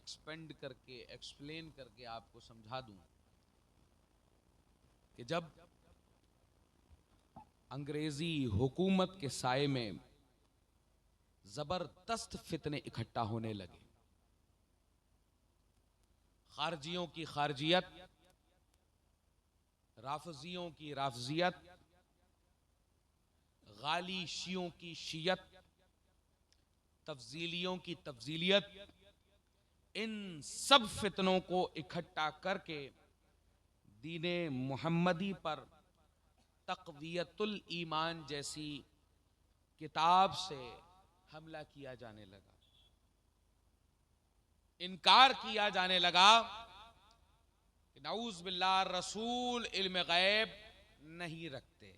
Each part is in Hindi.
एक्सपेंड करके एक्सप्लेन करके आपको समझा दूं कि जब अंग्रेजी हुकूमत के साए में जबरदस्त फितने इकट्ठा होने लगे, खारजियों की खारजियत, राफजियों की राफजियत, गाली शियों की शियत, तफजीलियों की तफजीलियत, इन सब फितनों को इकट्ठा करके दीने मुहम्मदी पर तक़वियतुल ईमान जैसी किताब से हमला किया जाने लगा। इनकार किया जाने लगा कि नाऊज़ बिल्लाह रसूल इल्म गैब नहीं रखते।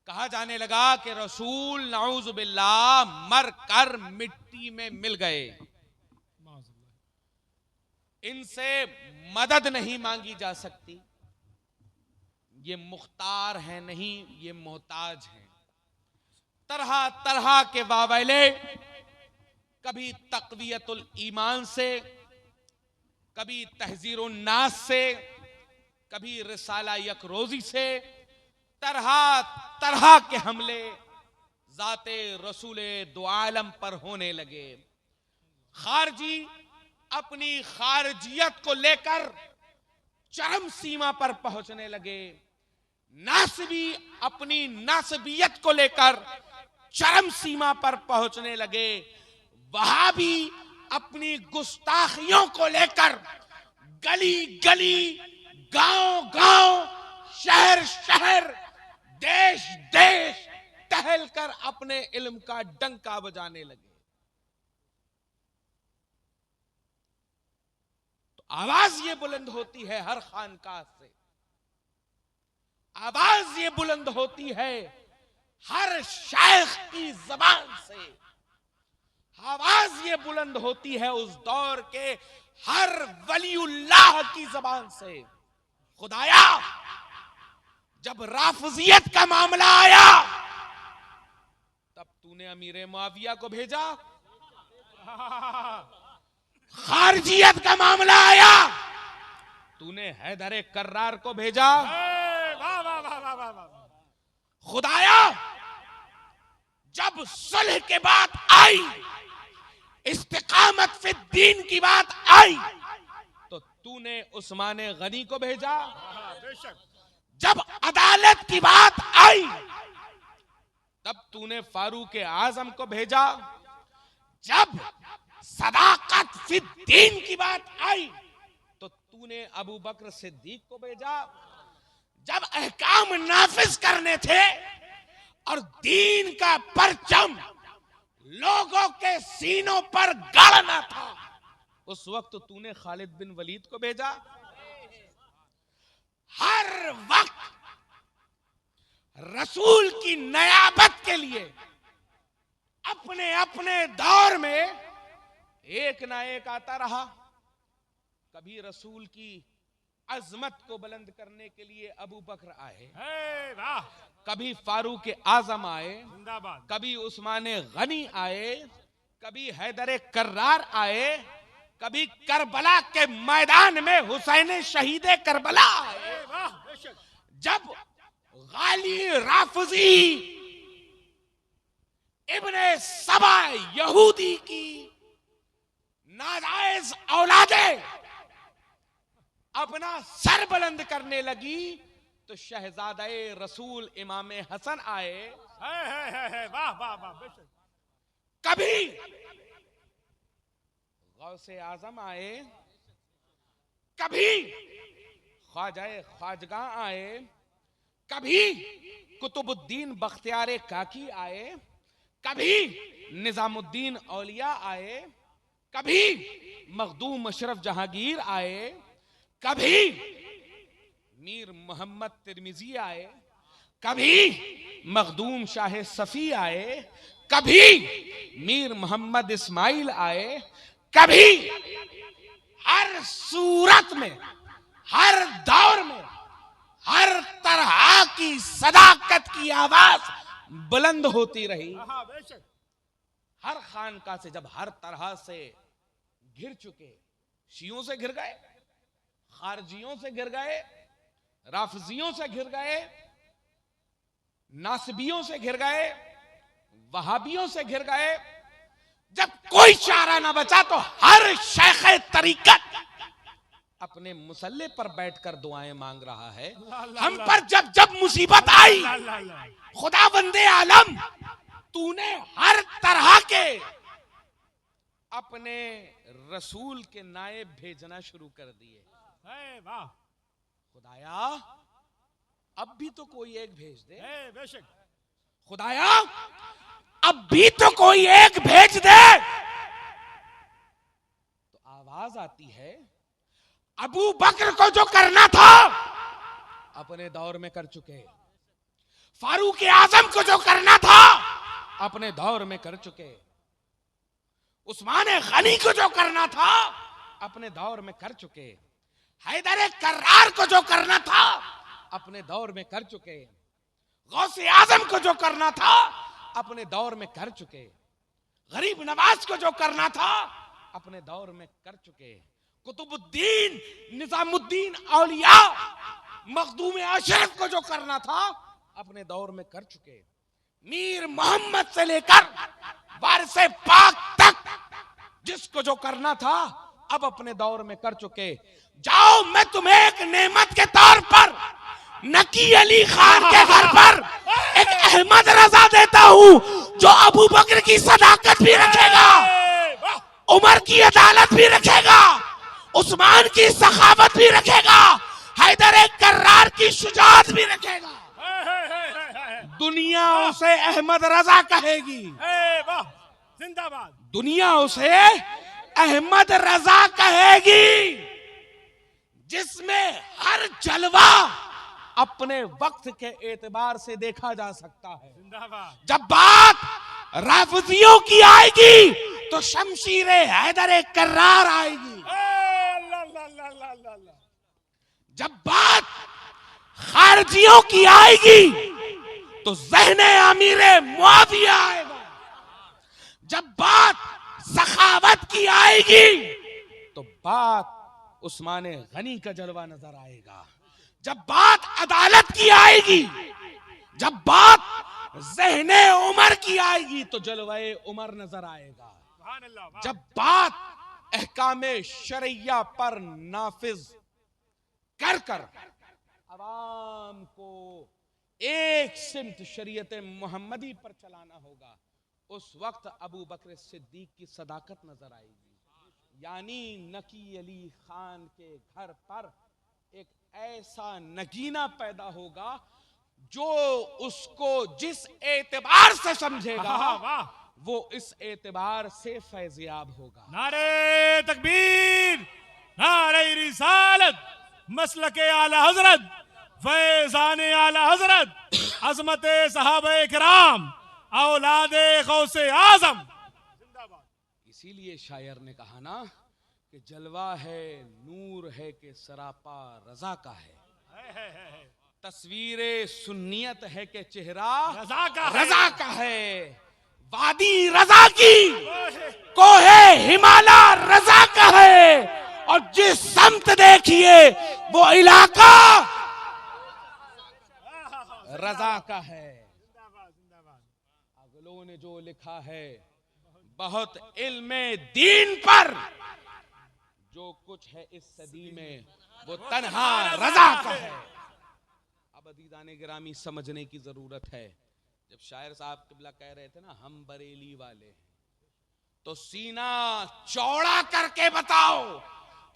कहा जाने लगा कि रसूल नाऊज़ बिल्लाह मर कर मिट्टी में मिल गए, इनसे मदद नहीं मांगी जा सकती, ये मुख्तार है नहीं, ये मोहताज हैं। तरह तरह के वावैले, कभी तक़वियतुल ईमान से, कभी तहज़ीरुन नास से, कभी रिसाला यकरोज़ी से, तरह तरह के हमले ज़ाते रसूले दो आलम पर होने लगे। खारजी अपनी खारजियत को लेकर चरम सीमा पर पहुंचने लगे, नासबी अपनी नासबियत को लेकर चरम सीमा पर पहुंचने लगे, वहाबी अपनी गुस्ताखियों को लेकर गली गली, गांव गांव, शहर शहर, देश देश टहलकर अपने इल्म का डंका बजाने लगे। तो आवाज ये बुलंद होती है हर खानकाह से, आवाज ये बुलंद होती है हर शेख की जबान से, आवाज ये बुलंद होती है उस दौर के हर वलीउल्लाह की जबान से। खुदाया, जब राफजियत का मामला आया तब तूने अमीर मुआविया को भेजा, खारजियत का मामला आया तूने हैदर कर्रार को भेजा। खुदाया, जब सुलह के बात आई, इस्तिकामत फिद दीन की बात आई, तो तूने उस्मान गनी को भेजा। जब अदालत की बात आई तब तूने फारूक आजम को भेजा। जब सदाकत फिद दीन की बात आई तो तूने अबू बकर सिद्दीक को भेजा। जब अहकाम नाफिज करने थे और दीन का परचम लोगों के सीनों पर गाड़ना था, उस वक्त तूने खालिद बिन वलीद को भेजा। हर वक्त रसूल की नयाबत के लिए अपने अपने दौर में एक ना एक आता रहा। कभी रसूल की अजमत को बुलंद करने के लिए अबू बकर आए, कभी फारूक आजम आए, कभी उस्मान गनी आए, कभी हैदर कर्रार आए, कभी करबला के मैदान में हुसैन शहीद करबला आए। जब गाली राफजी इब्ने सबा यहूदी की नाजायज औलादे अपना सर बुलंद करने लगी तो शहजादे रसूल इमाम हसन आए। वाह वाह वाह। कभी गौसे आजम आए, कभी ख्वाजा ख्वाजगा आए, कभी कुतुबुद्दीन बख्तियार काकी आए, कभी निजामुद्दीन औलिया आए, कभी मखदूम अशरफ जहांगीर आए, कभी मीर मोहम्मद तिरमिजी आए, कभी मखदूम शाह सफी आए, कभी मीर मोहम्मद इस्माइल आए। कभी हर सूरत में, हर दौर में, हर तरह की सदाकत की आवाज बुलंद होती रही। हर खानका से जब हर तरह से घिर चुके, शियों से घिर गए, खारजियों से घिर गए, राफजियों से घिर गए, नासबियों से घिर गए, वहाबियों से घिर गए, जब कोई चारा ना बचा तो हर शेख तरीकत अपने मुसल्ले पर बैठकर दुआएं मांग रहा है। हम पर जब जब मुसीबत आई, खुदा बंदे आलम तूने हर तरह के अपने रसूल के नायब भेजना शुरू कर दिए। वाह खुदाया अब भी तो कोई एक भेज दे, बेशक खुदाया अब भी तो कोई एक भेज दे। तो आवाज आती है, अबू बकर को जो करना था अपने दौर में कर चुके, फारूक आजम को जो करना था अपने दौर में कर चुके, उस्मान गनी को जो करना था अपने दौर में कर चुके, हैदर कर्रार को जो करना था अपने दौर में कर चुके, गौसे आजम को जो करना था अपने दौर में कर चुके, गरीब नवाज को जो करना था अपने दौर में कर चुके, कुतुबुद्दीन निजामुद्दीन औलिया मखदूम अशरफ को जो करना था अपने दौर में कर चुके, मीर मोहम्मद से लेकर वारिसे पाक तक जिसको जो करना था अब अपने दौर में कर चुके। जाओ मैं तुम्हें एक नेमत के तौर पर नकी अली खान के घर पर एक अहमद रजा देता हूं जो अबू बकर की सदाकत भी रखेगा, उमर की अदालत भी रखेगा, उस्मान की सखावत भी रखेगा, हैदर कर्रार की शुजाअत भी रखेगा। दुनिया उसे अहमद रजा कहेगी, जिंदाबाद। दुनिया उसे अहमद रजा कहेगी, जिसमें हर जलवा अपने वक्त के एतबार से देखा जा सकता है। जिंदाबाद। जब बात राफजियों की आएगी तो शमशीर हैदर कर्रार आएगी, जब बात खारजियों की आएगी तो ज़हने अमीरे मुआविया आएगा, जब बात सखावत की आएगी तो बात उस्मान गनी का जलवा नजर आएगा, जब बात अदालत की आएगी, जब बात ज़हने उमर की आएगी तो जलवाए उमर नजर आएगा, जब बात अहकामे शरिया पर नाफिज कर कर अवाम को एक सिमत शरीयत मोहम्मदी पर चलाना होगा, उस वक्त अबू बकर सिद्दीक की सदाकत नजर आएगी। यानी नकी अली खान के घर पर एक ऐसा नगीना पैदा होगा जो उसको जिस एतबार से समझेगा वो इस एतबार से फैज़याब होगा। नारे तकबीर, नारे रिसालत, मसलके आला हजरत, फैज़ाने आला हजरत, अज़मते सहाबे किराम, औलादे गौसे आजम। इसीलिए शायर ने कहा ना कि जलवा है नूर है कि सरापा रजा का है, तस्वीरे सुन्नियत है कि चेहरा रजा का है, वादी रजा की कोहे हिमाला रजा का है, और जिस समत देखिए वो इलाका रजा का है। अगलों ने जो लिखा है बहुत इल्मे दीन पर, जो कुछ है इस सदी में वो तन्हा रजा का है। अब अदीदाने गिरामी समझने की जरूरत है, जब शायर साहब किबला कह रहे थे ना हम बरेली वाले हैं, तो सीना चौड़ा करके बताओ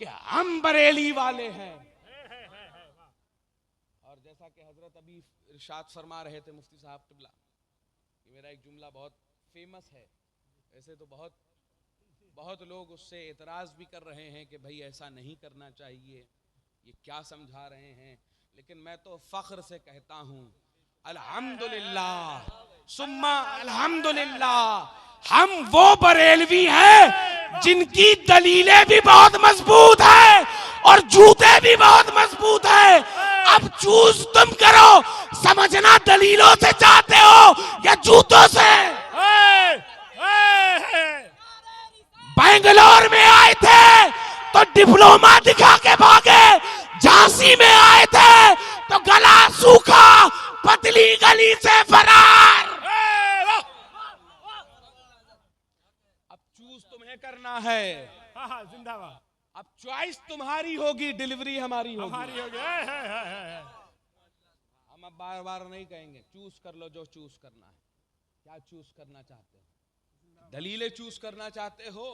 कि हम बरेली वाले हैं। और जैसा कि हजरत अभी इरशाद फरमा रहे थे मुफ्ती साहब किबला, मेरा एक जुमला बहुत फेमस है, ऐसे तो बहुत लोग उससे एतराज भी कर रहे हैं कि भाई ऐसा नहीं करना चाहिए, ये क्या समझा रहे हैं, लेकिन मैं तो फख्र से कहता हूं अल्हम्दुलिल्लाह सुम्मा अल्हम्दुलिल्लाह, हम वो बरेलवी हैं जिनकी दलीलें भी बहुत मजबूत है और जूते भी बहुत मजबूत है। अब चूज तुम करो, समझना दलीलों से चाहते हो या जूतों से। बेंगलोर में आए थे तो डिप्लोमा दिखा के भागे, झांसी में आए थे तो गला सूखा, पतली गली से फरार। अब चूज तुम्हें करना है। हाँ जिंदाबाद। अब चॉइस तुम्हारी होगी, डिलीवरी हमारी होगी। हमारी हो गया हम अब बार बार नहीं कहेंगे, चूज कर लो जो चूज करना है। क्या चूज करना चाहते हो? दलीलें चूज करना चाहते हो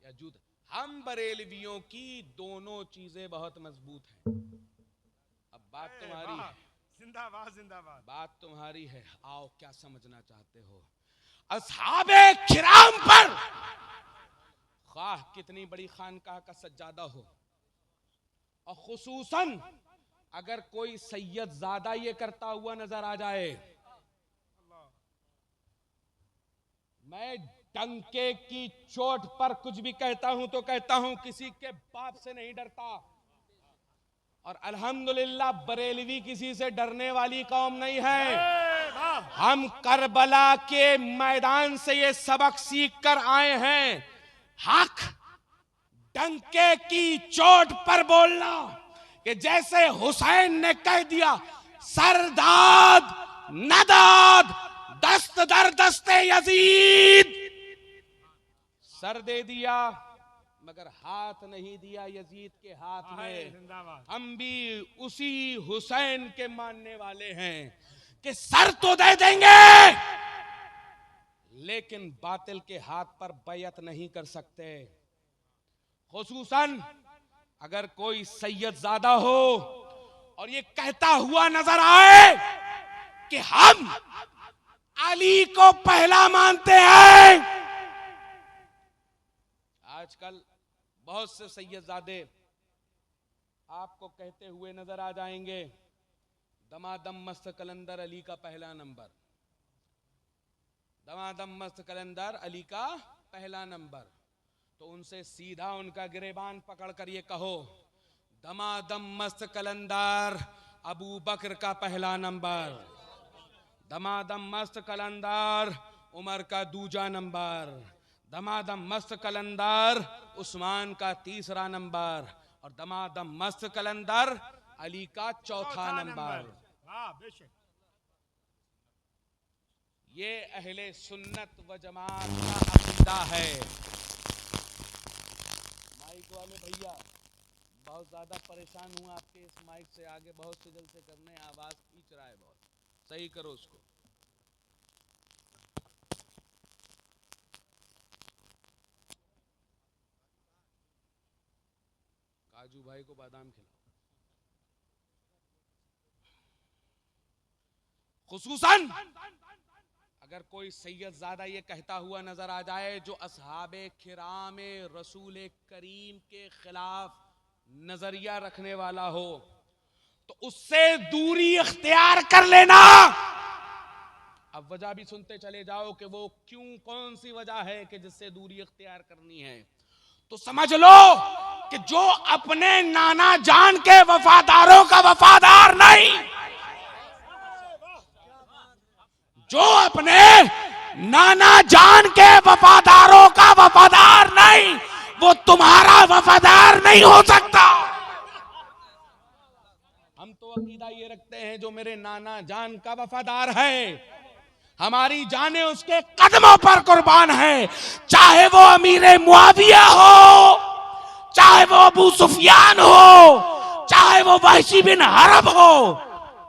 या जूत? हम बरेलवियों की दोनों चीजें बहुत मजबूत हैं। अब बात तुम्हारी है। जिंदाबाद जिंदाबाद। बात तुम्हारी है, आओ क्या समझना चाहते हो? अस्हाबे किराम पर खाह कितनी बड़ी खानकाह का सज्जादा हो, और खुसूसन अगर कोई सैयद ज्यादा ये करता हुआ नजर आ जाए, मैं डंके की चोट पर कुछ भी कहता हूं तो कहता हूं, किसी के बाप से नहीं डरता। और अल्हम्दुलिल्लाह बरेलवी किसी से डरने वाली कौम नहीं है। हम करबला के मैदान से ये सबक सीख कर आए हैं, हक डंके की चोट पर बोलना, कि जैसे हुसैन ने कह दिया सरदाद नदाद दस्त दर दस्ते यजीद, सर दे दिया मगर हाथ नहीं दिया यजीद के हाथ में। हम भी उसी हुसैन के मानने वाले हैं कि सर तो दे देंगे लेकिन बातिल के हाथ पर बैयत नहीं कर सकते। खुसूसन अगर कोई सैयद ज्यादा हो और ये कहता हुआ नजर आए कि हम अली को पहला मानते हैं। आजकल बहुत से सैयदजादे आपको कहते हुए नजर आ जाएंगे, दमादम मस्त कलंदर अली का पहला नंबर, दमादम मस्त कलंदर अली का पहला नंबर। तो उनसे सीधा उनका गिरेबान पकड़ कर ये कहो, दमादम मस्त कलंदर अबू बकर का पहला नंबर, दमादम मस्त कलंदर उमर का दूजा नंबर, दमादम मस्त कलंदर उस्मान का तीसरा नंबर, और दमादम मस्त कलंदर अली का चौथा नंबर। ये अहले सुन्नत व जमात का अकीदा है। माइक वाले भैया बहुत ज्यादा परेशान हूं आपके इस माइक से, आगे बहुत से जलसे करने, आवाज खींच रहा है बहुत, सही करो उसको। काजू भाई को बादाम खिलाओ। खुसूसन अगर कोई सैयद ज्यादा ये कहता हुआ नजर आ जाए जो असहाबे किरामे रसूल करीम के खिलाफ नजरिया रखने वाला हो, तो उससे दूरी इख्तियार कर लेना। अब वजह भी सुनते चले जाओ कि वो क्यों, कौन सी वजह है कि जिससे दूरी इख्तियार करनी है। तो समझ लो कि जो अपने नाना जान के वफादारों का वफादार नहीं, जो अपने नाना जान के वफादारों का वफादार नहीं, वो तुम्हारा वफादार नहीं हो सकता। हम तो अकीदा ये रखते हैं जो मेरे नाना जान का वफादार है, हमारी जाने उसके कदमों पर कुर्बान है, चाहे वो अमीर मुआविया हो, चाहे वो अबू सुफियान हो, चाहे वो वहशी बिन हरब हो,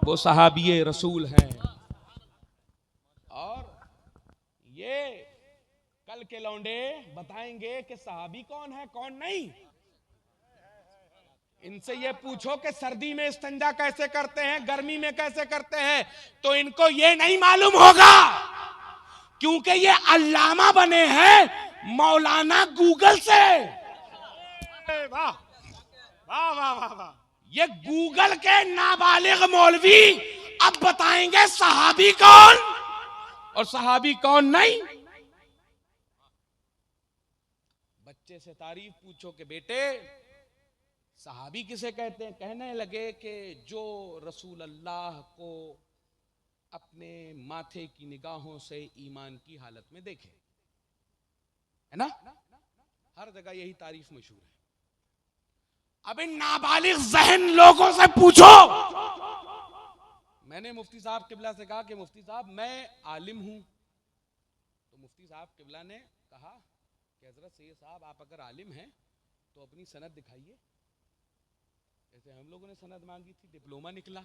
वो सहाबी रसूल हैं। और ये कल के लौंडे बताएंगे कि सहाबी कौन है कौन नहीं। इनसे ये पूछो कि सर्दी में इस्तिंजा कैसे करते हैं, गर्मी में कैसे करते हैं, तो इनको ये नहीं मालूम होगा, क्योंकि ये अल्लामा बने हैं मौलाना गूगल से। वाह वाह वाह वाह वाह। ये गूगल के नाबालिग मौलवी अब बताएंगे सहाबी कौन और सहाबी कौन नहीं। बच्चे से तारीफ पूछो कि बेटे सहाबी किसे कहते हैं, कहने लगे कि जो रसूल अल्लाह को अपने माथे की निगाहों से ईमान की हालत में देखे, है ना। हर जगह यही तारीफ मशहूर है। अब इन नाबालिग जहन लोगों से पूछो। मैंने मुफ्ती साहब किबला से कहा कि मुफ्ती साहब मैं आलिम हूं, तो मुफ्ती साहब किबला ने कहा कि हजरत सैयद साहब आप अगर आलिम हैं तो अपनी सनद दिखाइए। जैसे हम लोगों ने सनद मांगी थी, डिप्लोमा निकला,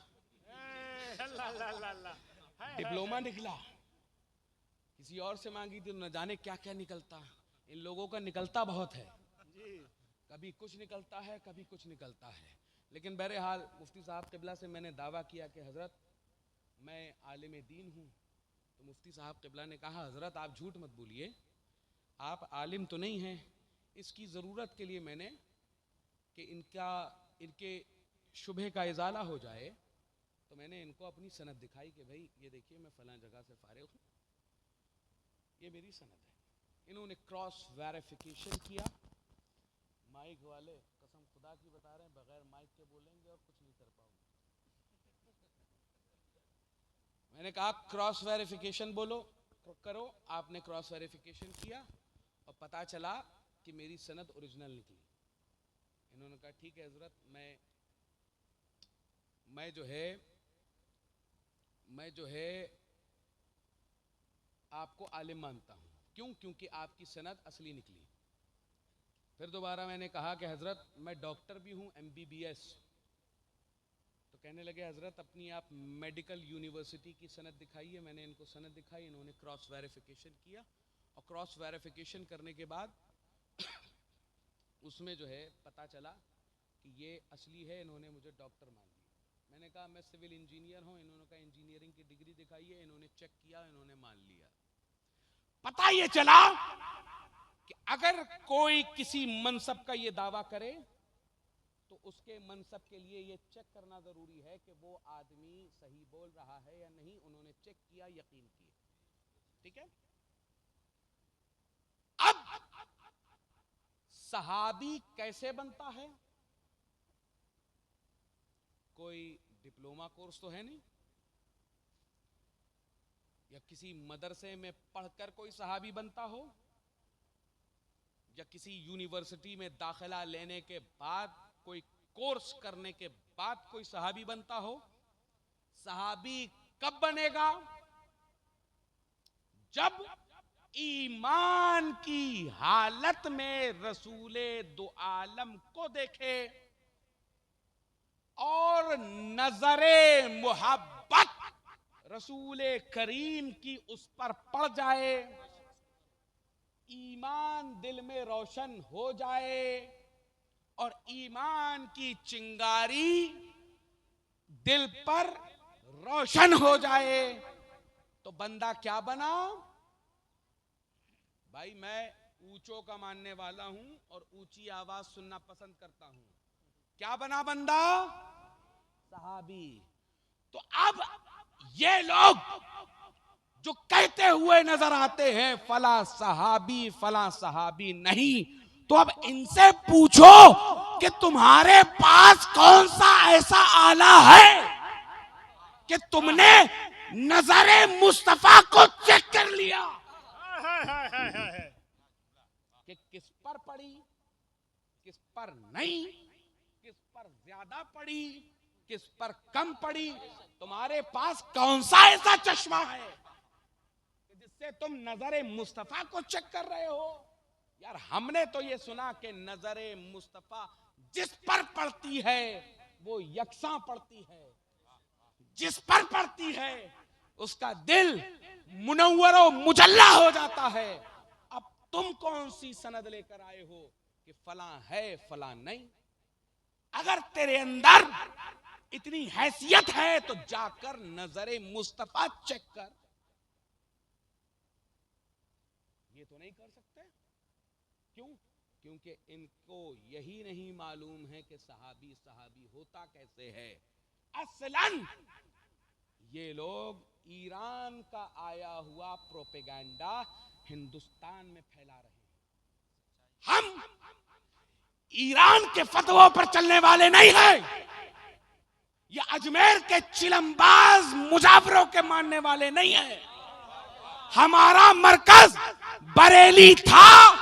डिप्लोमा निकला, किसी और से मांगी थी न जाने क्या क्या निकलता। इन लोगों का निकलता बहुत है, कभी कुछ निकलता है कभी कुछ निकलता है। लेकिन बहरहाल मुफ्ती साहब किबला से मैंने दावा किया कि हजरत मैं आलिम दीन हूँ। तो मुफ्ती साहब किबला ने कहा हजरत आप झूठ मत बोलिए, आप आलिम तो नहीं हैं। इसकी ज़रूरत के लिए मैंने कि इनके शुबहे का इजाला हो जाए तो मैंने इनको अपनी सनद दिखाई कि भाई ये देखिए मैं फलां जगह से फारिग हूँ, ये मेरी सनद है। इन्होंने क्रॉस वेरिफिकेशन किया। माइक वाले कसम खुदा की बता रहे हैं बगैर माइक के बोलेंगे और कुछ नहीं कर पाओगे। मैंने कहा क्रॉस वेरिफिकेशन बोलो करो। आपने क्रॉस वेरिफिकेशन किया और पता चला कि मेरी सनद ओरिजिनल निकली। इन्होंने कहा ठीक है हजरत मैं जो है आपको आलिम मानता हूं। क्यों? क्योंकि आपकी सनद असली निकली। फिर दोबारा मैंने कहा कि हजरत मैं डॉक्टर भी हूं, MBBS। तो कहने लगे हजरत अपनी आप मेडिकल यूनिवर्सिटी की सनद दिखाइए। मैंने इनको सनद दिखाई, इन्होंने क्रॉस वेरिफिकेशन किया और क्रॉस वेरिफिकेशन करने के बाद उसमें जो है पता चला कि ये असली है। इन्होंने मुझे डॉक्टर मान लिया। मैंने कहा मैं सिविल इंजीनियर हूं। इन्होंने कहा इंजीनियरिंग की डिग्री दिखाइए। इन्होंने चेक किया, इन्होंने मान लिया। पता ये चला कि अगर कोई किसी मनसब का ये दावा करे तो उसके मनसब के लिए ये चेक करना जरूरी है कि वो आदमी सही बोल रहा है या नहीं। उन्होंने चेक किया, यकीन किया। ठीक है। अब सहाबी कैसे बनता है? कोई डिप्लोमा कोर्स तो है नहीं, या किसी मदरसे में पढ़कर कोई सहाबी बनता हो, या किसी यूनिवर्सिटी में दाखिला लेने के बाद कोई कोर्स करने के बाद कोई सहाबी बनता हो। सहाबी कब बनेगा? जब ईमान की हालत में रसूले दो आलम को देखे और नजरे मोहब्बत रसूले करीम की उस पर पड़ जाए, ईमान दिल में रोशन हो जाए और ईमान की चिंगारी दिल पर रोशन हो जाए तो बंदा क्या बना? भाई मैं ऊंचों का मानने वाला हूं और ऊंची आवाज सुनना पसंद करता हूं। क्या बना बंदा? सहाबी। तो अब ये लोग जो कहते हुए नजर आते हैं फला सहाबी नहीं, तो अब इनसे पूछो कि तुम्हारे पास कौन सा ऐसा आला है कि तुमने नजरे मुस्तफा को चेक कर लिया कि किस पर पड़ी, किस पर नहीं, किस पर ज्यादा पड़ी, किस पर कम पड़ी। तुम्हारे पास कौन सा ऐसा चश्मा है जिससे तुम नजरे मुस्तफा को चेक कर रहे हो? यार हमने तो ये सुना कि नजरे मुस्तफा जिस पर पड़ती है वो यकसा पड़ती है, जिस पर पड़ती है उसका दिल मुनव्वर और मुजल्ला हो जाता है। अब तुम कौन सी सनद लेकर आए हो कि फला है फला नहीं? अगर तेरे अंदर इतनी हैसियत है तो जाकर नजरे मुस्तफा चेक कर। ये तो नहीं कर सकते। क्यों? क्योंकि इनको यही नहीं मालूम है कि सहाबी होता कैसे है। असलन ये लोग ईरान का आया हुआ प्रोपेगेंडा हिंदुस्तान में फैला रहे हैं। हम ईरान के फतवों पर चलने वाले नहीं हैं। ये अजमेर के चिलमबाज मुजाफरों के मानने वाले नहीं हैं। हमारा मरकज बरेली था,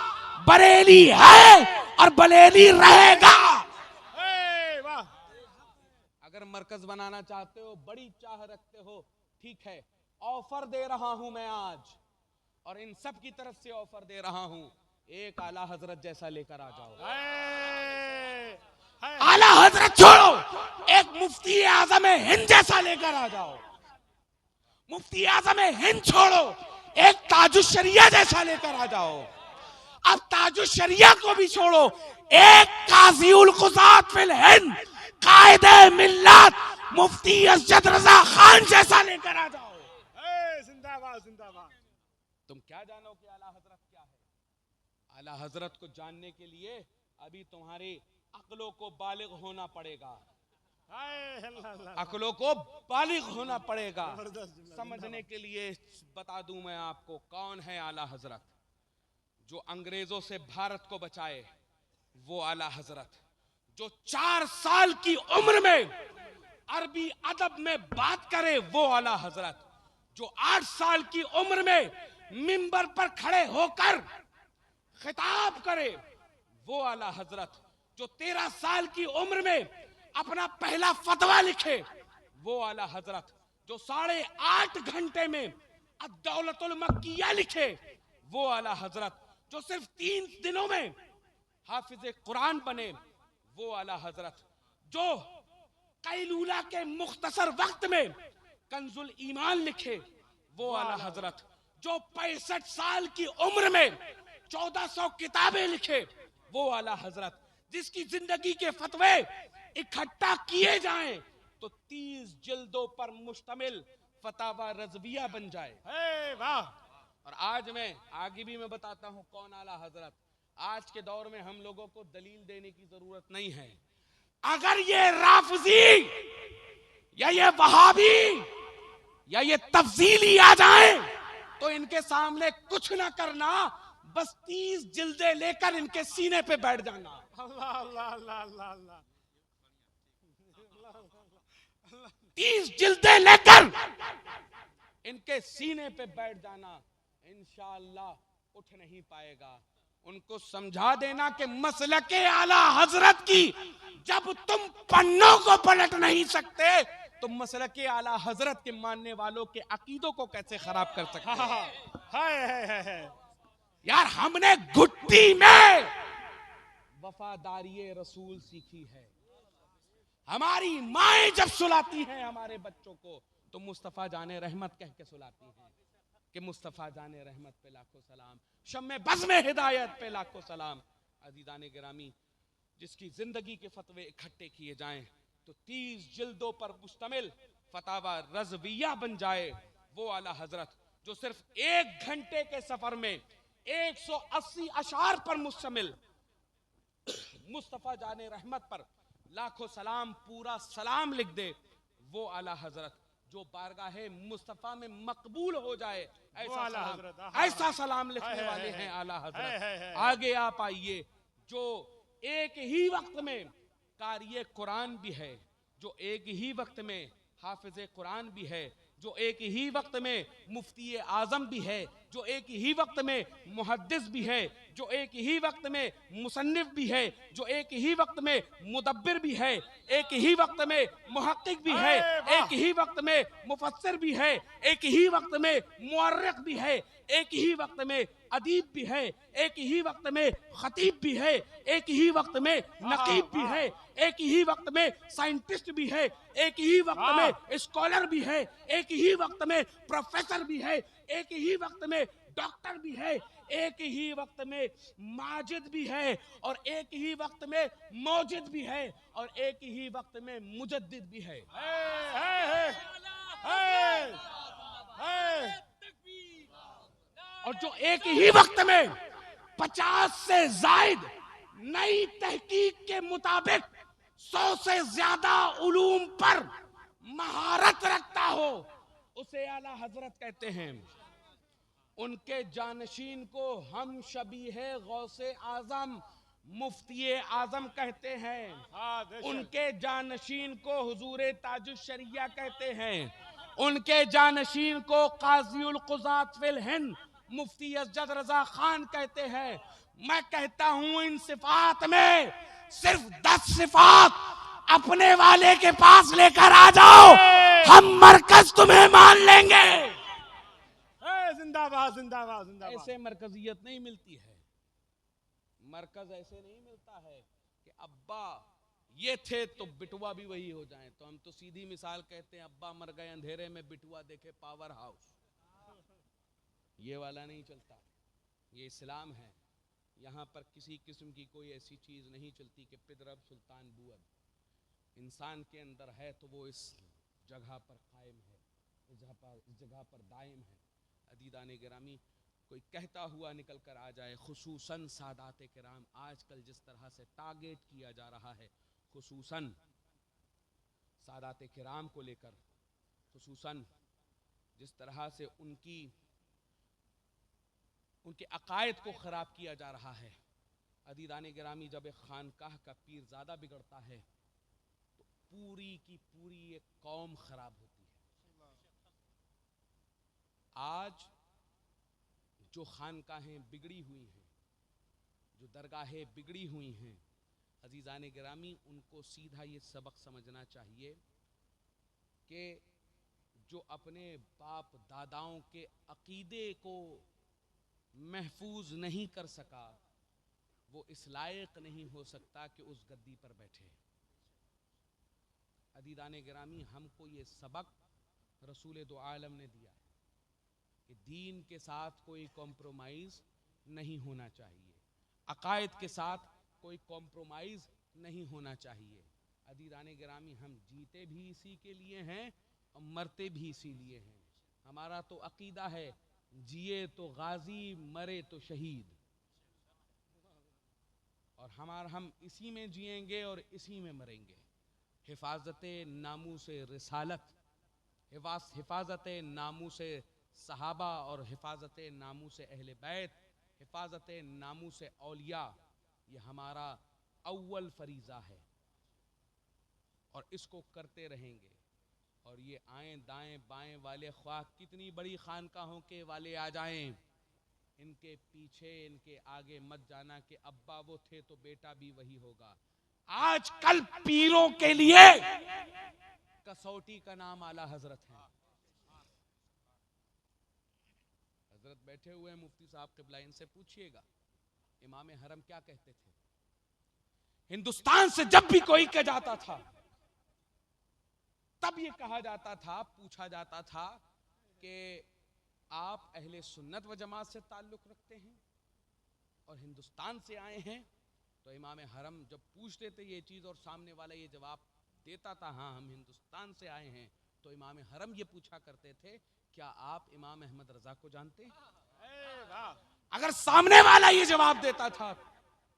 बरेली है और बरेली रहेगा। वाह। अगर मरकज बनाना चाहते हो, बड़ी चाह रखते हो, ठीक है, ऑफर दे रहा हूं मैं आज, और इन सब की तरफ से ऑफर दे रहा हूं, एक आला हजरत जैसा लेकर आ जाओ। आला हजरत छोड़ो, एक मुफ्ती आजम हिंद जैसा लेकर आ जाओ। मुफ्ती आजम हिंद छोड़ो, एक ताजुशरिया जैसा लेकर आ जाओ। अब ताजुशरिया को भी छोड़ो, एक काज़ीउल कुज़ात फिल हिंद, कायदे मिल्लत मुफ्ती असजद रजा खान जैसा लेकर आ जाओ। जिंदाबाद जिंदाबाद। तुम क्या जानो कि आला हजरत क्या है? आला हजरत को जानने के लिए अभी तुम्हारी अक्लों को बालिग होना पड़ेगा। अक्लों को बालिग होना पड़ेगा। समझने के लिए बता दूं मैं आपको कौन है आला हजरत। जो अंग्रेजों से भारत को बचाए वो आला हजरत। जो 4 साल की उम्र में अरबी अदब में बात करे वो आला हजरत। जो 8 साल की उम्र में मिंबर पर खड़े होकर खिताब करे वो आला हजरत। जो 13 साल की उम्र में अपना पहला फतवा लिखे वो आला हजरत। जो 8.5 घंटे में अद-दौलतुल मक्किया लिखे वो आला हजरत। जो सिर्फ 3 दिनों में हाफिज कुरान बने वो आला हजरत। जो कैलूला के मुख्तसर वक्त में कंजुल ईमान लिखे वो आला हजरत। जो 65 साल की उम्र में 1400 किताबें लिखे वो आला हजरत। जिसकी जिंदगी के फतवे इकट्ठा किए जाएं तो 30 जिल्दों पर मुश्तमिल फतावा रज़विया बन जाए। वाह। और आज मैं आगे भी मैं बताता हूं कौन आला हजरत। आज के दौर में हम लोगों को दलील देने की जरूरत नहीं है। अगर ये राफजी या ये वहाबी या ये तफजीली आ जाए तो इनके सामने कुछ ना करना, बस 30 जिल्दे लेकर इनके सीने पे बैठ जाना। अल्लाह अल्लाह अल्लाह अल्लाह अल्लाह। 30 जिल्दे लेकर इनके सीने पे बैठ जाना, इंशाअल्लाह उठ नहीं पाएगा। उनको समझा देना कि मसलके आला हजरत की जब तुम पन्नों को पलट नहीं सकते तो मसलके आला हजरत के मानने वालों के अकीदों को कैसे खराब कर सकते हैं? यार हमने घुट्टी में वफादारी रसूल सीखी है। हमारी माएं जब सुलाती हैं हमारे बच्चों को तो मुस्तफा जाने रहमत कह के सुलाती हैं कि मुस्तफा जाने रहमत पे लाखों सलाम, शम्मे बज़्म हिदायत पे लाखों सलाम। अज़ीज़ाने गिरामी, जिसकी जिंदगी के फतवे इकट्ठे किए जाएं तो 30 जिल्दों पर मुश्तमिल फतावा रज़विया बन जाए वो आला हजरत। जो सिर्फ 1 घंटे के सफर में 180 अशार पर मुश्तमिल मुस्तफा जाने रहमत पर लाखों सलाम पूरा सलाम लिख दे वो आला हजरत। जो बारगाहे मुस्तफा में मकबूल हो जाए ऐसा सलाम लिखने वाले हैं आला हजरत। आगे आप आइए। जो एक ही वक्त में कारिए कुरान भी है, जो एक ही वक्त में हाफिज कुरान भी है, जो एक ही वक्त में मुफ्ती आजम भी है, जो एक ही वक्त में मुहद्दिस भी है, जो एक ही वक्त में मुसन्निफ भी है, जो एक ही वक्त में मुदब्बिर भी है, एक ही वक्त में मुहक्किक भी है, एक ही वक्त में मुफस्सिर भी है, एक ही वक्त में मुअर्रिख भी है, एक ही वक्त में अदीब भी है, एक ही वक्त में खतीब भी है, एक ही वक्त में नकीब भी है, एक ही वक्त में साइंटिस्ट भी है, एक ही वक्त में स्कॉलर भी है, एक ही वक्त में प्रोफेसर भी है, एक ही वक्त में डॉक्टर भी है, एक ही वक्त में माजिद भी है, और एक ही वक्त में मौजिद भी है, और एक ही वक्त में मुजद्दिद भी है। और जो एक ही वक्त में 50 से जायद नई तहकीक के मुताबिक 100 से ज्यादा उलूम पर महारत रखता हो उसे आला हजरत कहते हैं। उनके जानशीन को हम शबीहे गौसे आजम मुफ्ती आजम कहते हैं। उनके जानशीन को हुजूर ताजुशरिया कहते हैं। उनके जानशीन को काज़ीउल कुज़ात फिल हिंद मुफ्ती असजद रजा खान कहते हैं। मैं कहता हूं इन सिफात में सिर्फ 10 सिफात अपने वाले के पास लेकर आ जाओ, हम मरकज तुम्हें मान लेंगे। जिंदाबाद जिंदाबाद जिंदाबाद। ऐसे मरकजियत नहीं मिलती है, मरकज ऐसे नहीं मिलता है कि अब्बा ये थे तो बिटुआ भी वही हो जाए। तो हम तो सीधी मिसाल कहते हैं, अब्बा मर गए अंधेरे में, बिटुआ देखे पावर हाउस। ये वाला नहीं चलता, ये इस्लाम है। यहाँ पर किसी किस्म की कोई ऐसी चीज नहीं चलती कि पिदरब सुल्तान बुअद। इंसान के अंदर है तो वो इस जगह पर कायम है, इस जगह पर दायम है। अदीदाने गिरामी, कोई कहता हुआ निकल कर आ जाए, खुसूसन सादाते किराम, आजकल जिस तरह से टारगेट किया जा रहा है, खुसूसन सादाते किराम को लेकर, खुसूसन जिस तरह से उनके अकायद को ख़राब किया जा रहा है। अदीदाने गिरामी, जब एक खानकाह का पीर ज़्यादा बिगड़ता है तो पूरी की पूरी एक कौम ख़राब होती है। आज जो खानकाहें बिगड़ी हुई हैं, जो दरगाहें बिगड़ी हुई हैं, अजीज़ाने गिरामी, उनको सीधा ये सबक समझना चाहिए कि जो अपने बाप दादाओं के अकीदे को महफूज नहीं कर सका, वो इस लायक नहीं हो सकता कि उस गद्दी पर बैठे। अदीदाने गिरामी, हमको ये सबक रसूल दो आलम ने दिया है कि दीन के साथ कोई कॉम्प्रोमाइज़ नहीं होना चाहिए, अकायद के साथ कोई कॉम्प्रोमाइज़ नहीं होना चाहिए। अदीदाने गिरामी, हम जीते भी इसी के लिए हैं और मरते भी इसी लिए हैं। हमारा तो अकीदा है, जिए तो गाजी, मरे तो शहीद। और हम इसी में जिएंगे और इसी में मरेंगे। हिफाजत नामूस रिसालत, हिफाजत नामूस सहाबा और हिफाजत नामूस अहले बैत, हिफाजत नामूस औलिया, ये हमारा अव्वल फरीज़ा है और इसको करते रहेंगे। और ये आएँ दाएं बाएं वाले ख्वाह कितनी बड़ी खानकाहों के वाले आ जाएं, इनके पीछे इनके आगे मत जाना कि अब्बा वो थे तो बेटा भी वही होगा। आजकल पीरों के लिए कसौटी का नाम आला हजरत है। हजरत बैठे हुए हैं मुफ्ती साहब क़िबला, इनसे पूछिएगा इमाम हरम क्या कहते थे। हिंदुस्तान से जब भी कोई कह जाता था तब ये कहा जाता था, पूछा जाता था कि आप अहले सुन्नत व जमात से ताल्लुक़ रखते हैं और हिंदुस्तान से आए हैं। तो इमाम हरम जब पूछते थे ये चीज़ और सामने वाला ये जवाब देता था, हाँ हम हिंदुस्तान से आए हैं, तो इमाम हरम ये पूछा करते थे, क्या आप इमाम अहमद रजा को जानते हैं? अगर सामने वाला ये जवाब देता था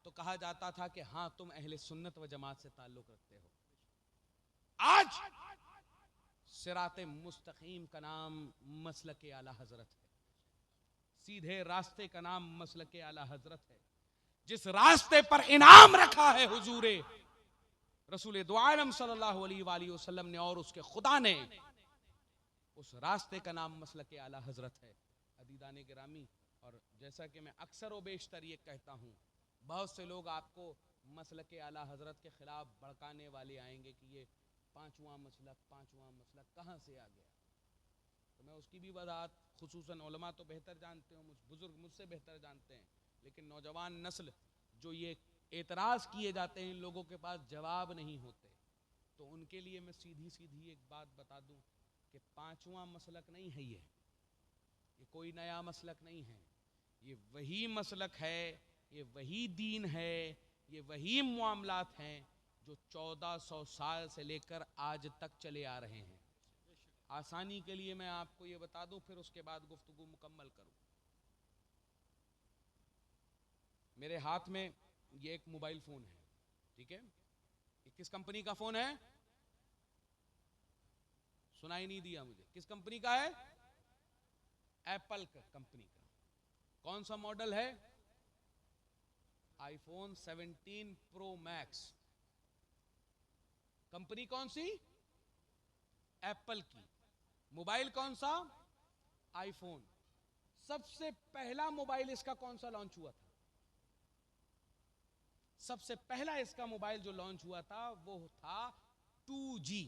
तो कहा जाता था कि हाँ तुम अहले सुन्नत व जमात से ताल्लुक़ रखते हो। आज सिराते मुस्तकीम का नाम मसलके आला हजरत है, सीधे रास्ते का नाम मसलके आला हजरत है। जिस रास्ते पर इनाम रखा है हुजूरे रसूल दो आलम सल्लल्लाहु अलैहि वसल्लम ने और उसके खुदा ने, उस रास्ते का नाम मसलके आला हजरत है। अदीदाने गिरामी, और जैसा कि मैं अक्सर व बेशतर ये कहता हूँ, बहुत से लोग आपको मसलके आला हजरत के खिलाफ भड़काने वाले आएंगे कि ये पांचवा मसलक कहाँ से आ गया। तो मैं उसकी भी वजाहत, खुसूसन उलमा तो बेहतर जानते हो, बुजुर्ग मुझसे बेहतर जानते हैं, लेकिन नौजवान नस्ल जो ये एतराज़ किए जाते हैं, इन लोगों के पास जवाब नहीं होते, तो उनके लिए मैं सीधी सीधी एक बात बता दूं कि पांचवा मसलक नहीं है, ये कोई नया मसलक नहीं है, ये वही मसलक है, ये वही दीन है, ये वही मामलात हैं जो 1400 साल से लेकर आज तक चले आ रहे हैं। आसानी के लिए मैं आपको ये बता दूं, फिर उसके बाद गुफ्तगू मुकम्मल करूं। मेरे हाथ में ये एक मोबाइल फोन है, ठीक है, ये किस कंपनी का फोन है? सुनाई नहीं दिया मुझे, किस कंपनी का है? एप्पल कंपनी का। कौन सा मॉडल है? IPhone 17 pro max. कंपनी कौन सी? एप्पल की। मोबाइल कौन सा? आईफोन। सबसे पहला मोबाइल इसका कौन सा लॉन्च हुआ था? सबसे पहला इसका मोबाइल जो लॉन्च हुआ था वो था 2G,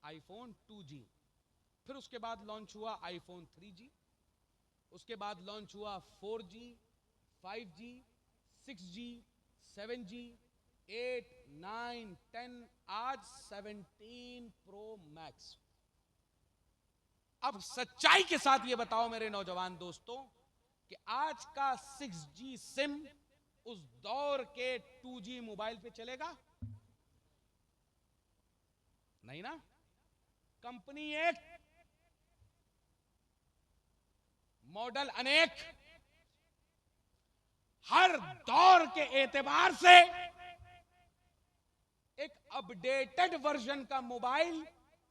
आईफोन 2G। फिर उसके बाद लॉन्च हुआ आईफोन 3G, उसके बाद लॉन्च हुआ 4G, 5G, 6G, 7G, 8, 9, 10, आज 17 प्रो मैक्स। अब सच्चाई के साथ ये बताओ मेरे नौजवान दोस्तों कि आज का 6G सिम उस दौर के 2G मोबाइल पे चलेगा? नहीं ना। कंपनी एक, मॉडल अनेक। हर दौर के एतबार से एक अपडेटेड वर्जन का मोबाइल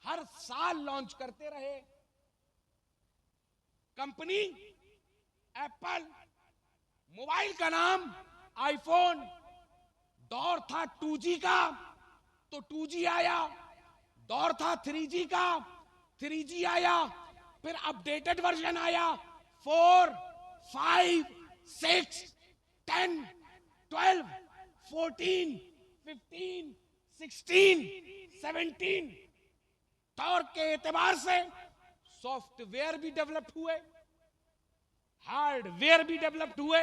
हर साल लॉन्च करते रहे। कंपनी एप्पल, मोबाइल का नाम आईफोन। दौर था 2G का तो 2G आया, दौर था 3G का, 3G आया, फिर अपडेटेड वर्जन आया 4, 5, 6, 10, 12, 14, 15, 16, 17। दौर के एतबार से सॉफ्टवेयर भी डेवलप हुए, हार्डवेयर भी डेवलप्ड हुए,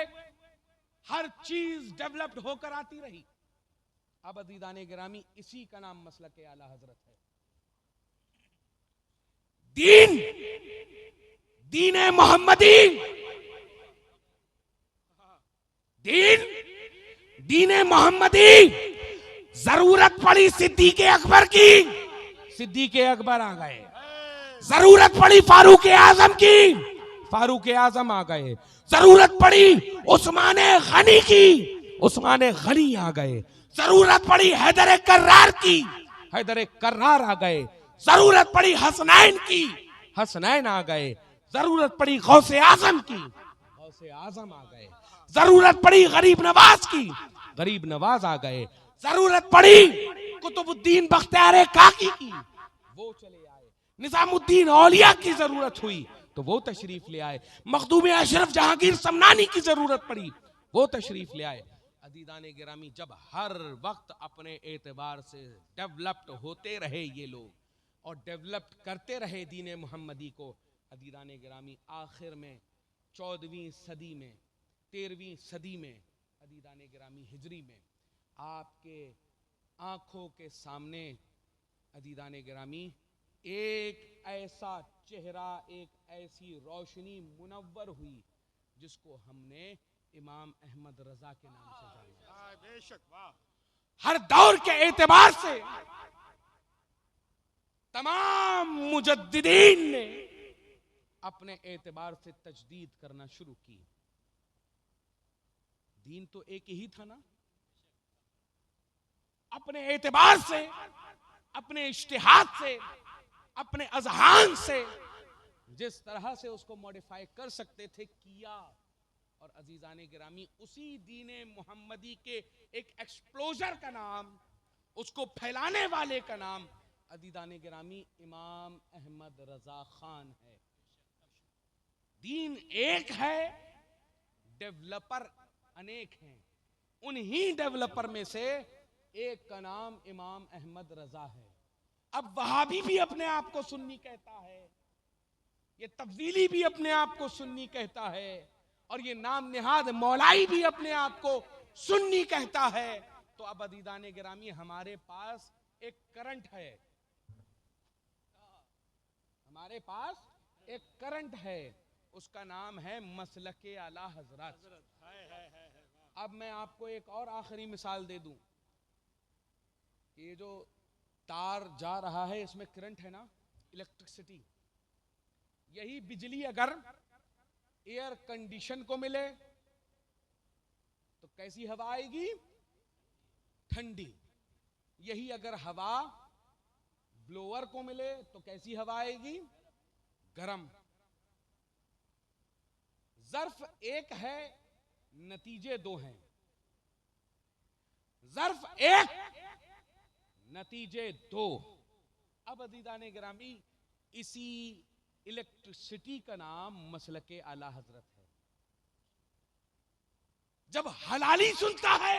हर चीज डेवलप्ड होकर आती रही। अब अज़ीज़ाने गिरामी, इसी का नाम मसलक आला हजरत है। दीन, दीन मोहम्मदी, दीन, दीन मोहम्मदी। जरूरत पड़ी सिद्दीक़ अकबर की, सिद्दीक़ अकबर आ गए। जरूरत पड़ी फारूक आजम की, फारूक आजम आ गए। जरूरत पड़ी उस्मान गनी की, उस्मान गनी आ गए। जरूरत पड़ी हैदर कर्रार की, हैदर कर्रार आ गए। जरूरत पड़ी हसनैन की, हसनैन आ गए। जरूरत पड़ी गौसे आजम की, गौसे आजम आ गए। जरूरत पड़ी गरीब नवाज की, गरीब नवाज आ गए। जरूरत पड़ी कुतुबुद्दीन बख्तियार काकी की, वो चले आए। निजामुद्दीन औलिया की जरूरत हुई तो वो तशरीफ ले आए। मखदूम अशरफ जहांगीर समनानी की जरूरत पड़ी, वो तशरीफ ले आए। अज़ीज़ाने गिरामी, जब हर वक्त अपने एतबार से डेवलप्ड होते रहे ये लोग और डेवलप्ड करते रहे दीन मोहम्मदी को, अज़ीज़ाने गिरामी, आखिर में 14वीं सदी में, 13वीं सदी में, अज़ीज़ाने गिरामी, हिजरी में आपके आंखों के सामने अज़ीज़ाने गिरामी एक ऐसा चेहरा, एक ऐसी रोशनी मुनव्वर हुई जिसको हमने इमाम अहमद रजा के नाम से जाना। बेशक, वाह। हर दौर के एतबार से तमाम मुजद्दिदीन ने अपने एतबार से तजदीद करना शुरू की। दीन तो एक ही था ना। अपने एतबार से, अपने इज्तिहाद से, अपने अजहान से जिस तरह से उसको मॉडिफाई कर सकते थे किया। और अज़ीज़ाने गिरामी, उसी दीन मोहम्मदी के एक एक्सप्लोजर का नाम, उसको फैलाने वाले का नाम अज़ीज़ाने गिरामी इमाम अहमद रजा खान है। दीन एक है, डेवलपर अनेक हैं। उन्हीं डेवलपर में से एक का नाम इमाम अहमद रजा है। अब वहाबी भी अपने आप को सुन्नी कहता है, ये तब्दीली भी अपने आप को सुन्नी कहता है, और ये नाम निहाद मौलाई भी अपने आप को सुन्नी कहता है। तो अब अज़ीज़ाने गिरामी, हमारे पास एक करंट है, हमारे पास एक करंट है, उसका नाम है मसलके आला हजरत। अब मैं आपको एक और आखिरी मिसाल दे दूं। ये जो तार जा रहा है इसमें करंट है ना, इलेक्ट्रिसिटी। यही बिजली अगर एयर कंडीशन को मिले तो कैसी हवा आएगी? ठंडी। यही अगर हवा ब्लोअर को मिले तो कैसी हवा आएगी? गर्म। ज़र्फ एक है, नतीजे दो हैं। ज़र्फ एक, नतीजे दो। अब अज़ीज़ाने गिरामी, इसी इलेक्ट्रिसिटी का नाम मसलके आला हजरत है। जब हलाली सुनता है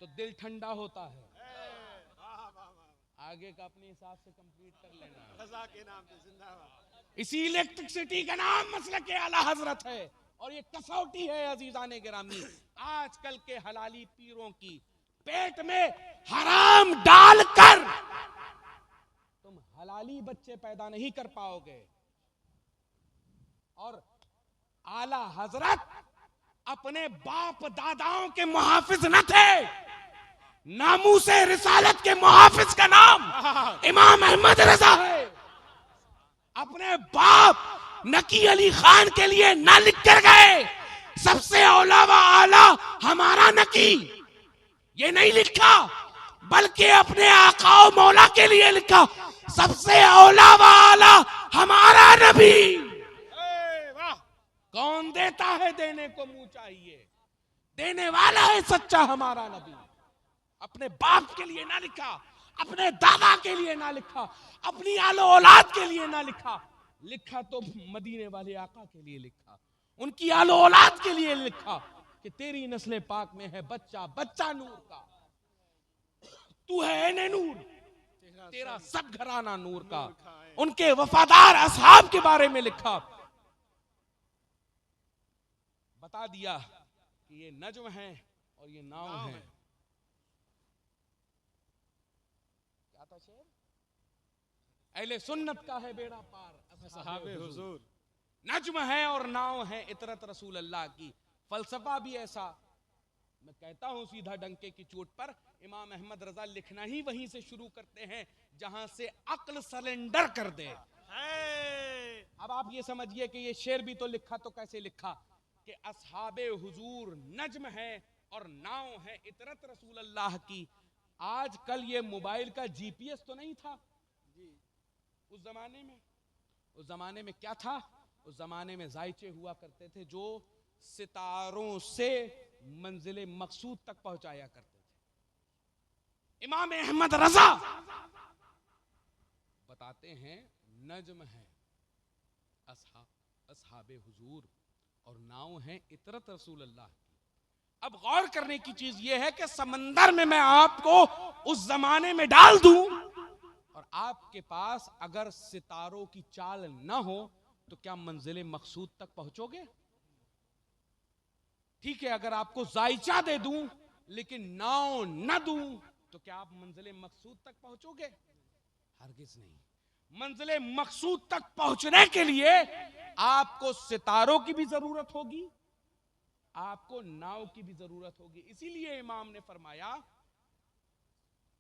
तो दिल ठंडा होता है। वाह वाह वाह, आगे का अपने हिसाब से कंप्लीट कर लेना। रजा के नाम पे जिंदाबाद। इसी इलेक्ट्रिसिटी का नाम मसलक आला हजरत है और ये कसौटी है अजीजाने गिरामी। आजकल के हलाली पीरों की पेट में हराम डालकर तुम हलाली बच्चे पैदा नहीं कर पाओगे। और आला हजरत अपने बाप दादाओं के मुहाफिज न थे, नामूसे रिसालत के मुहाफिज का नाम इमाम अहमद रजा है। अपने बाप नकी अली खान के लिए ना लिख कर गए सबसे औला व आला हमारा नकी, ये नहीं लिखा, बल्कि अपने आका मौला के लिए लिखा सबसे औला व आला हमारा नबी। वाह, कौन देता है देने को मुंह चाहिए, देने वाला है सच्चा हमारा नबी। अपने बाप के लिए ना लिखा, अपने दादा के लिए ना लिखा, अपनी आलो औलाद के लिए ना लिखा, लिखा तो मदीने वाले आका के लिए लिखा, उनकी आलो औलाद के लिए लिखा कि तेरी नस्ल पाक में है बच्चा बच्चा नूर का, तू है एने नूर, तेरा सब घराना नूर का। उनके वफादार असहाब के बारे में लिखा, बता दिया कि ये नज्म है और ये नाव है। क्या था शेर? अहले सुन्नत का है बेड़ा पार, सहाबे हुजूर। नज्म है और नाव है इतरत रसूल अल्लाह की। फलसफा भी ऐसा, मैं कहता हूं सीधा डंके की चोट पर, इमाम अहमद रजा लिखना ही वहीं से शुरू करते हैं जहां से अक्ल सरेंडर कर दे। अब आप ये समझिए कि ये शेर भी तो लिखा तो कैसे लिखा कि असहाबे हुजूर नज्म है और नाव है इतरत रसूल अल्लाह की। आजकल ये मोबाइल का जीपीएस तो नहीं था उस जमाने में। उस जमाने में क्या था? उस जमाने में जायचे हुआ करते थे जो सितारों से मंजिले मकसूद तक पहुंचाया करते थे। इमाम अहमद रजा बताते हैं नज्म है असहाबे हुजूर और नाव है इतरत रसूल अल्लाह की। अब गौर करने की चीज यह है कि समंदर में मैं आपको उस जमाने में डाल दूं और आपके पास अगर सितारों की चाल न हो तो क्या मंजिले मकसूद तक पहुंचोगे? ठीक है, अगर आपको जायचा दे दूं लेकिन नाव न दूं तो क्या आप मंजिले मकसूद तक पहुंचोगे? हरगिज नहीं। मंजिले मकसूद तक पहुंचने के लिए आपको सितारों की भी जरूरत होगी, आपको नाव की भी जरूरत होगी। इसीलिए इमाम ने फरमाया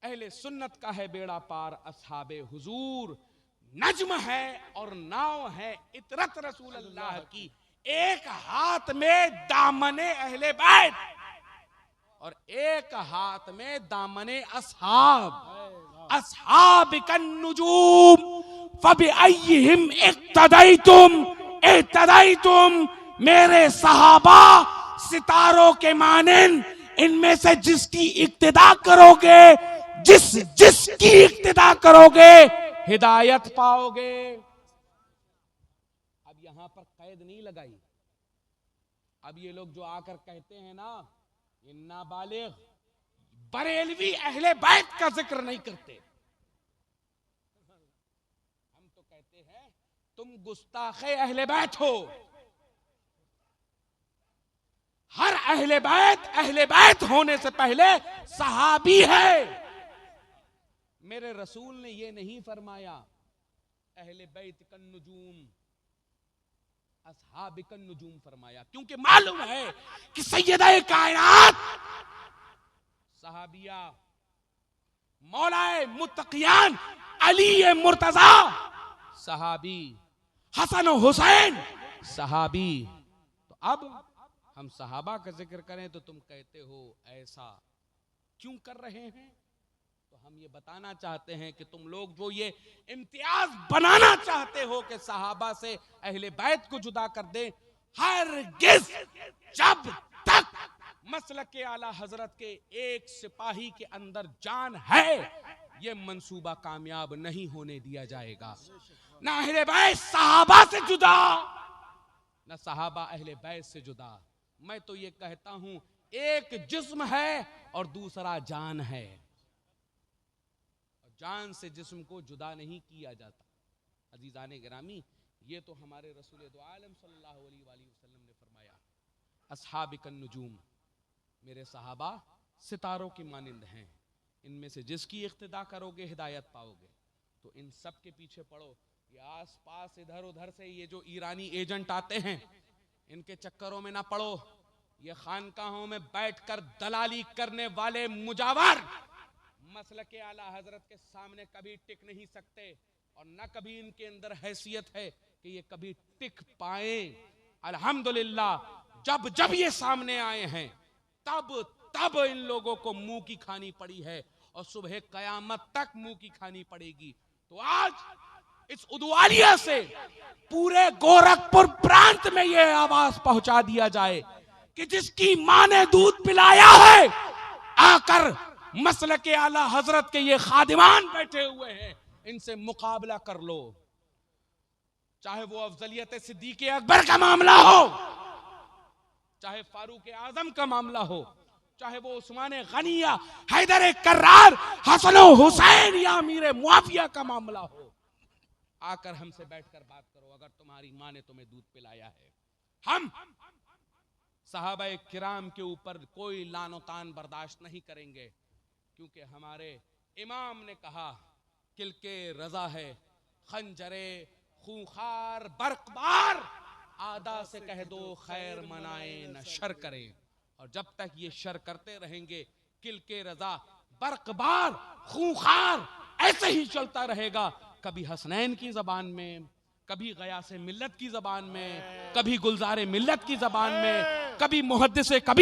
अहले सुन्नत का है बेड़ा पार, असहाबे हुजूर नज्म है और नाव है इतरत रसूल अल्लाह की। एक हाथ में दामने अहले बैत और एक हाथ में दामने असहाब। असहाब कन नुजूम फबिअय्यिहिम इक्तदैतुम इक्तदैतुम, मेरे सहाबा सितारों के मानिन, इनमें से जिसकी इक्तिदा करोगे, जिसकी इक्तिदा करोगे हिदायत पाओगे। अब यहां पर कैद नहीं लगाई। अब ये लोग जो आकर कहते हैं ना ये नाबालिग बरेलवी अहले बैत का जिक्र नहीं करते, हम तो कहते हैं तुम गुस्ताखे अहले बैत हो। हर अहले बैत होने से पहले सहाबी है। मेरे रसूल ने ये नहीं फरमाया अहले बैत कन नुजूम असहाब कन नुजूम फरमाया, क्योंकि मालूम है कि सैयदा कायनात सहाबिया मौलाए मुत्तकियान अली मुर्तजा सहाबी, हसन हुसैन सहाबी। तो अब हम सहाबा का जिक्र करें तो तुम कहते हो ऐसा क्यों कर रहे हैं? तो हम ये बताना चाहते हैं कि तुम लोग जो ये इम्तियाज बनाना चाहते हो कि सहाबा से अहले बैत को जुदा कर दे, हरगिज़ जब तक मसलक आला हजरत के एक सिपाही के अंदर जान है ये मंसूबा कामयाब नहीं होने दिया जाएगा। ना अहले बैत सहाबा से जुदा, ना सहाबा अहले बैत से जुदा। मैं तो ये कहता हूं एक जिस्म है और दूसरा जान है। जान से जिस्म को जुदा नहीं किया जाता। अजीजाने गिरामी, ये तो हमारे रसूल दो आलम सल्लल्लाहु अलैहि वसल्लम ने फरमाया, अस्हाबिकन नुजूम, मेरे सहाबा सितारों की मानिंद हैं, इनमें से जिसकी इख्तिदा करोगे हिदायत पाओगे। तो इन सब के पीछे पड़ो। ये आस पास इधर उधर से ये जो ईरानी एजेंट आते हैं, इनके चक्करों में ना पड़ो। ये खानकाहों में बैठकर दलाली करने वाले मुजावर मसलक आला हजरत के सामने कभी टिक नहीं सकते, और न कभी इनके अंदर हैसियत है कि ये कभी टिक पाए। अल्हम्दुलिल्लाह जब जब ये सामने आए हैं तब तब इन लोगों को मुंह की खानी पड़ी है, और सुबह कयामत तक मुंह की खानी पड़ेगी। तो आज इस उदवालिया से पूरे गोरखपुर प्रांत में यह आवाज पहुंचा दिया जाए कि जिसकी मां ने दूध पिलाया है, आकर मसलक आला हजरत के ये खादिमान बैठे हुए हैं, इनसे मुकाबला कर लो। चाहे वो अफजलियत सिद्दीक अकबर का मामला हो, चाहे फारूक आजम का मामला हो, चाहे वो उस्मान गनी या हैदर कर्रार, हसन हुसैन या अमीर मुआविया का मामला हो, आकर हमसे बैठकर बात करो। अगर तुम्हारी मां ने तुम्हें दूध पिलाया है, हम सहाबाए किराम के ऊपर कोई लानोतान बर्दाश्त नहीं करेंगे, क्योंकि हमारे इमाम ने कहा किलके रजा है खंजरे खूंखार बरकबार, आदा से कह दो खैर मनाए न शर करें। और जब तक ये शर करते रहेंगे, किलके रजा बरकबार खूंखार ऐसे ही चलता रहेगा। कभी हसनैन की जबान में, कभी गयासे मिल्लत की जबान में, कभी गुलजारे मिल्लत की जबान में, कभी मुहद्दिसे, कभी